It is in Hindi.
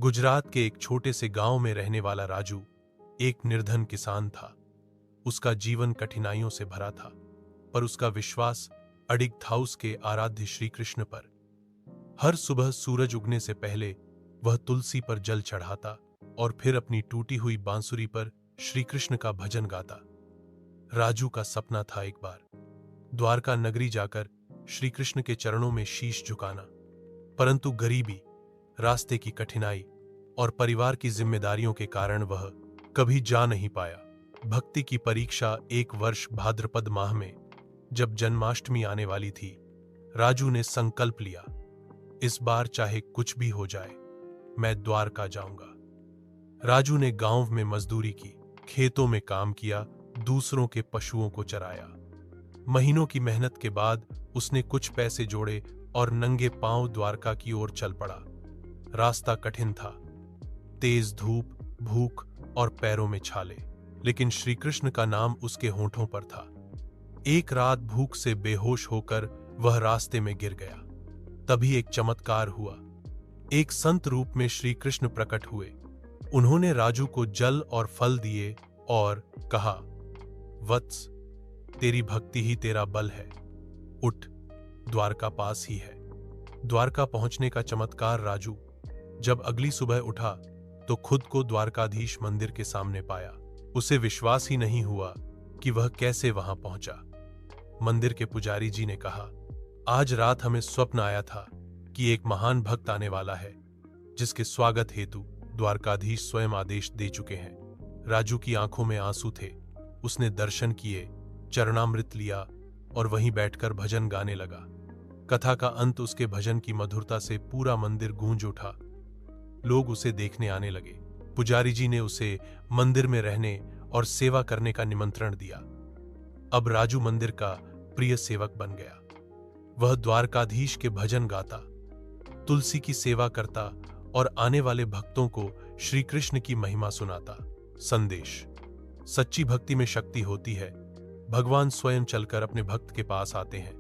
गुजरात के एक छोटे से गांव में रहने वाला राजू एक निर्धन किसान था। उसका जीवन कठिनाइयों से भरा था, पर उसका विश्वास अडिग था उसके आराध्य श्री कृष्ण पर। हर सुबह सूरज उगने से पहले वह तुलसी पर जल चढ़ाता और फिर अपनी टूटी हुई बांसुरी पर श्री कृष्ण का भजन गाता। राजू का सपना था एक बार द्वारका नगरी जाकर श्री कृष्ण के चरणों में शीश झुकाना, परंतु गरीबी, रास्ते की कठिनाई और परिवार की जिम्मेदारियों के कारण वह कभी जा नहीं पाया। भक्ति की परीक्षा एक वर्ष भाद्रपद माह में, जब जन्माष्टमी आने वाली थी, राजू ने संकल्प लिया, इस बार चाहे कुछ भी हो जाए, मैं द्वारका जाऊंगा। राजू ने गांव में मजदूरी की, खेतों में काम किया, दूसरों के पशुओं को चराया। महीनों की मेहनत के बाद उसने कुछ पैसे जोड़े और नंगे पांव द्वारका की ओर चल पड़ा। रास्ता कठिन था, तेज धूप, भूख और पैरों में छाले, लेकिन श्री कृष्ण का नाम उसके होंठों पर था। एक रात भूख से बेहोश होकर वह रास्ते में गिर गया। तभी एक चमत्कार हुआ। एक संत रूप में श्री कृष्ण प्रकट हुए। उन्होंने राजू को जल और फल दिए और कहा, वत्स, तेरी भक्ति ही तेरा बल है, उठ, द्वारका पास ही है। द्वारका पहुंचने का चमत्कार राजू जब अगली सुबह उठा तो खुद को द्वारकाधीश मंदिर के सामने पाया। उसे विश्वास ही नहीं हुआ कि वह कैसे वहां पहुंचा। मंदिर के पुजारी जी ने कहा, आज रात हमें स्वप्न आया था कि एक महान भक्त आने वाला है, जिसके स्वागत हेतु द्वारकाधीश स्वयं आदेश दे चुके हैं। राजू की आंखों में आंसू थे। उसने दर्शन किए, चरणामृत लिया और वहीं बैठकर भजन गाने लगा। कथा का अंत उसके भजन की मधुरता से पूरा मंदिर गूंज उठा। लोग उसे देखने आने लगे। पुजारी जी ने उसे मंदिर में रहने और सेवा करने का निमंत्रण दिया। अब राजू मंदिर का प्रिय सेवक बन गया। वह द्वारकाधीश के भजन गाता, तुलसी की सेवा करता और आने वाले भक्तों को श्री कृष्ण की महिमा सुनाता। संदेश: सच्ची भक्ति में शक्ति होती है। भगवान स्वयं चलकर अपने भक्त के पास आते हैं।